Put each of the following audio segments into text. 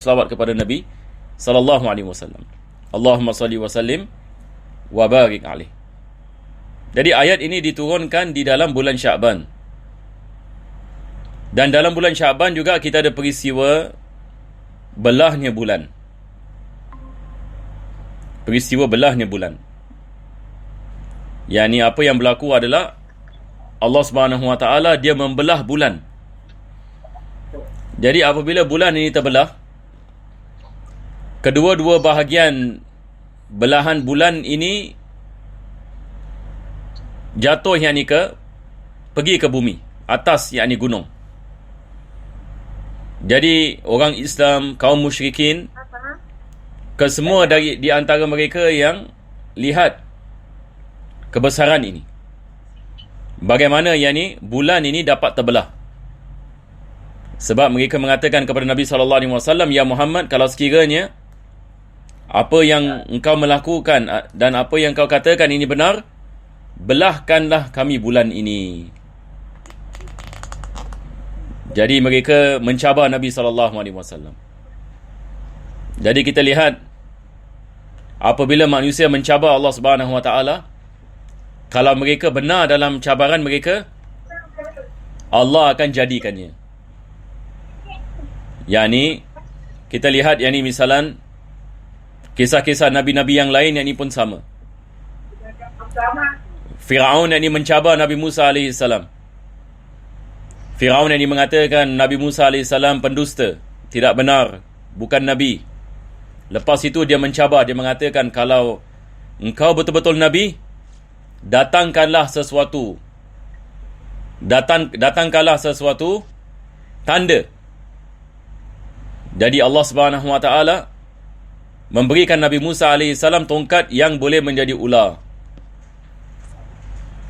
selawat kepada Nabi sallallahu alaihi wasallam. Allahumma salli wa sallim wa barik alaih. Jadi ayat ini diturunkan di dalam bulan Sya'ban. Dan dalam bulan Sya'ban juga kita ada peristiwa belahnya bulan. Peristiwa belahnya bulan. Yani apa yang berlaku adalah Allah Subhanahu wa taala dia membelah bulan. Jadi apabila bulan ini terbelah, kedua-dua bahagian belahan bulan ini jatuh yakni pergi ke bumi, atas yakni gunung. Jadi orang Islam, kaum musyrikin, kesemua di antara mereka yang lihat kebesaran ini. Bagaimana yakni bulan ini dapat terbelah. Sebab mereka mengatakan kepada Nabi SAW, "Ya Muhammad, kalau sekiranya apa yang engkau melakukan dan apa yang kau katakan ini benar, belahkanlah kami bulan ini." Jadi mereka mencabar Nabi SAW. Jadi kita lihat, apabila manusia mencabar Allah Subhanahu Wa Taala, kalau mereka benar dalam cabaran mereka, Allah akan jadikannya. Yani kita lihat yani misalan kisah-kisah Nabi-Nabi yang lain yang ini pun sama. Fir'aun yang ini mencabar Nabi Musa AS. Fir'aun yang ini mengatakan Nabi Musa AS pendusta, tidak benar, bukan Nabi. Lepas itu dia mencabar, dia mengatakan, kalau engkau betul-betul Nabi, datangkanlah sesuatu. Datangkanlah sesuatu tanda. Jadi Allah Subhanahu Wa Taala memberikan Nabi Musa AS tongkat yang boleh menjadi ular.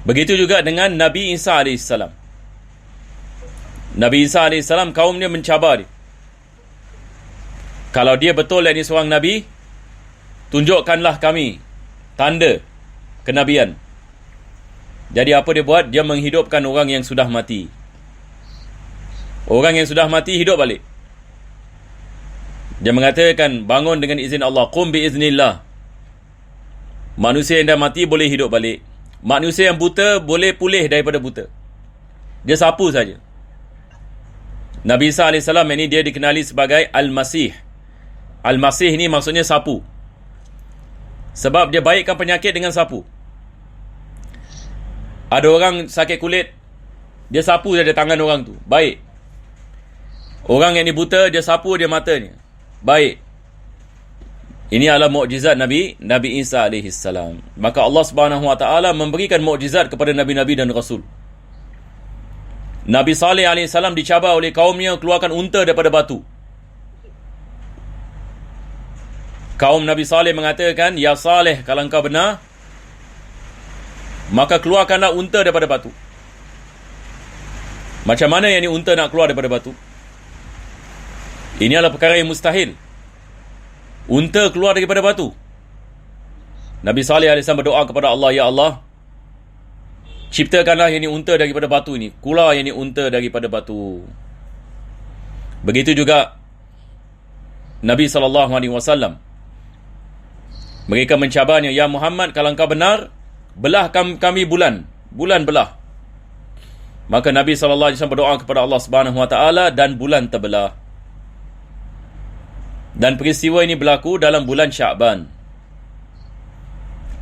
Begitu juga dengan Nabi Isa AS. Nabi Isa AS, kaum dia mencabar dia. Kalau dia betul ini seorang Nabi, tunjukkanlah kami tanda kenabian. Jadi apa dia buat? Dia menghidupkan orang yang sudah mati. Orang yang sudah mati hidup balik. Dia mengatakan, bangun dengan izin Allah. Qum bi iznillah. Manusia yang dah mati boleh hidup balik. Manusia yang buta boleh pulih daripada buta. Dia sapu saja. Nabi Isa AS ini dia dikenali sebagai Al-Masih. Al-Masih ni maksudnya sapu. Sebab dia baikkan penyakit dengan sapu. Ada orang sakit kulit, dia sapu saja tangan orang tu, baik. Orang yang ni buta, dia sapu dia matanya, baik. Ini adalah mukjizat Nabi Isa AS. Maka Allah Subhanahu Wa Taala memberikan mukjizat kepada Nabi-Nabi dan Rasul. Nabi Saleh AS dicabar oleh kaumnya, keluarkan unta daripada batu. Kaum Nabi Saleh mengatakan, "Ya Saleh, kalau engkau benar, maka keluarkanlah unta daripada batu." Macam mana yang ni unta nak keluar daripada batu? Ini adalah perkara yang mustahil. Unta keluar daripada batu. Nabi Saleh AS berdoa kepada Allah, "Ya Allah, ciptakanlah yang ni unta daripada batu ini. Keluar yang ni unta daripada batu." Begitu juga Nabi SAW. Mereka mencabarnya, "Ya Muhammad, kalau engkau benar, belah kami bulan. Bulan belah." Maka Nabi SAW berdoa kepada Allah Subhanahu Wa Taala dan bulan terbelah. Dan peristiwa ini berlaku dalam bulan Sya'ban,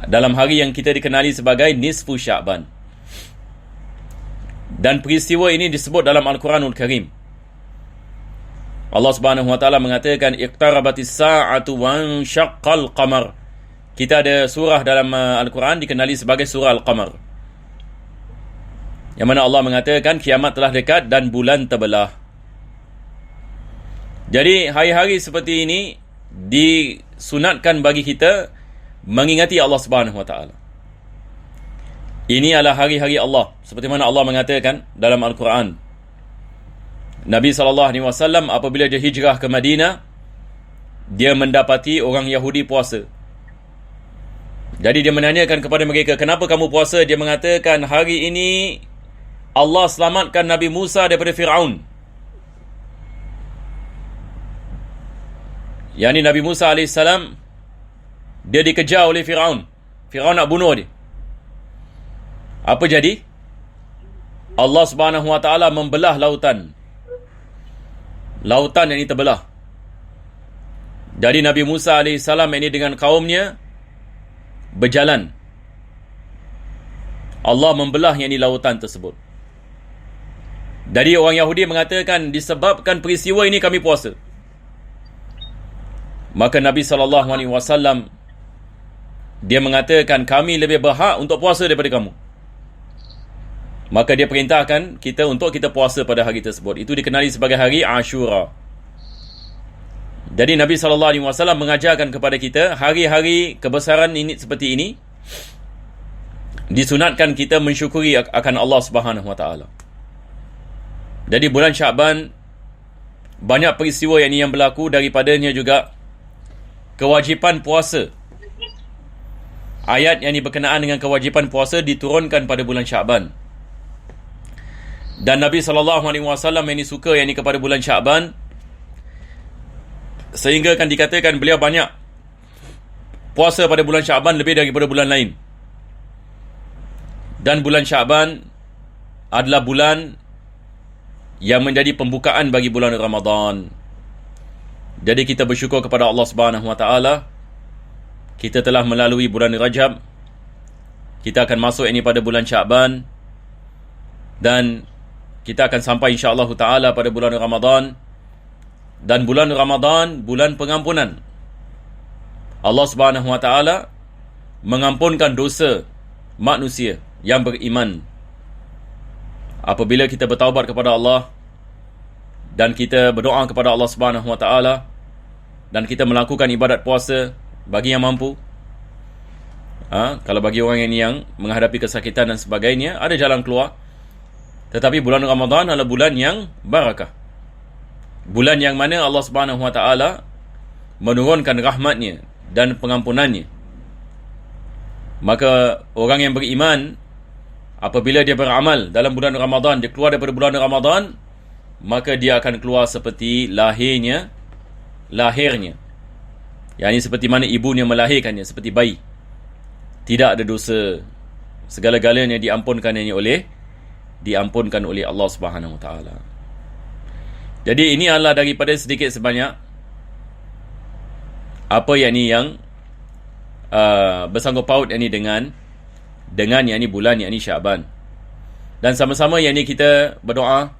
dalam hari yang kita dikenali sebagai Nisfu Sya'ban. Dan peristiwa ini disebut dalam Al-Quranul Karim. Allah Subhanahu Wa Taala mengatakan, "Iqtarabatis sa'atu wan syaqqal qamar." Kita ada surah dalam Al-Quran dikenali sebagai surah Al-Qamar, yang mana Allah mengatakan kiamat telah dekat dan bulan terbelah. Jadi hari-hari seperti ini disunatkan bagi kita mengingati Allah Subhanahu Wa Taala. Ini adalah hari-hari Allah, seperti mana Allah mengatakan dalam Al-Quran. Nabi SAW apabila dia hijrah ke Madinah, dia mendapati orang Yahudi puasa. Jadi dia menanyakan kepada mereka, "Kenapa kamu puasa?" Dia mengatakan, "Hari ini Allah selamatkan Nabi Musa daripada Fir'aun." Yang ni Nabi Musa AS, dia dikejar oleh Firaun. Firaun nak bunuh dia. Apa jadi? Allah Subhanahu Wa Taala membelah lautan. Lautan yang ini terbelah. Jadi Nabi Musa AS ini dengan kaumnya berjalan. Allah membelah yang ini lautan tersebut. Jadi orang Yahudi mengatakan disebabkan peristiwa ini kami puasa. Maka Nabi SAW dia mengatakan kami lebih berhak untuk puasa daripada kamu. Maka dia perintahkan kita untuk kita puasa pada hari tersebut. Itu dikenali sebagai hari Ashura. Jadi Nabi SAW mengajarkan kepada kita hari-hari kebesaran ini seperti ini disunatkan kita mensyukuri akan Allah Subhanahu Wa Taala. Jadi bulan Syaban banyak peristiwa yang berlaku, daripadanya juga kewajipan puasa. Ayat yang berkenaan dengan kewajipan puasa diturunkan pada bulan Syaban. Dan Nabi SAW ini suka yang ini kepada bulan Syaban, sehingga kan dikatakan beliau banyak puasa pada bulan Syaban lebih daripada bulan lain. Dan bulan Syaban adalah bulan yang menjadi pembukaan bagi bulan Ramadan. Jadi kita bersyukur kepada Allah Subhanahu Wa Taala, kita telah melalui bulan Rajab, kita akan masuk ini pada bulan Syaban, dan kita akan sampai insya-Allah Taala pada bulan Ramadan. Dan bulan Ramadan bulan pengampunan. Allah Subhanahu Wa Taala mengampunkan dosa manusia yang beriman apabila kita bertaubat kepada Allah dan kita berdoa kepada Allah Subhanahu Wa Taala dan kita melakukan ibadat puasa bagi yang mampu. Kalau bagi orang yang menghadapi kesakitan dan sebagainya, ada jalan keluar. Tetapi bulan Ramadan adalah bulan yang barakah. Bulan yang mana Allah Subhanahu Wa Taala menurunkan rahmatnya dan pengampunannya. Maka orang yang beriman, apabila dia beramal dalam bulan Ramadan, dia keluar daripada bulan Ramadan, maka dia akan keluar seperti lahirnya. Yang ini seperti mana ibunya melahirkannya, seperti bayi. Tidak ada dosa. Segala-galanya diampunkan oleh Allah Subhanahu Wa Taala. Jadi ini adalah daripada sedikit sebanyak apa yang bersangkut paut dengan yang ini bulan yang ini Syaban. Dan sama-sama yang ini kita berdoa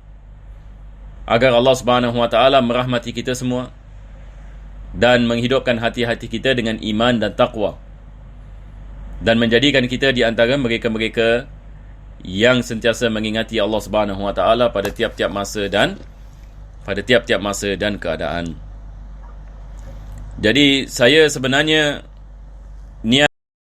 agar Allah Subhanahu Wa Taala merahmati kita semua dan menghidupkan hati-hati kita dengan iman dan taqwa, dan menjadikan kita di antara mereka-mereka yang sentiasa mengingati Allah Subhanahu Wa Taala pada tiap-tiap masa dan keadaan. Jadi saya sebenarnya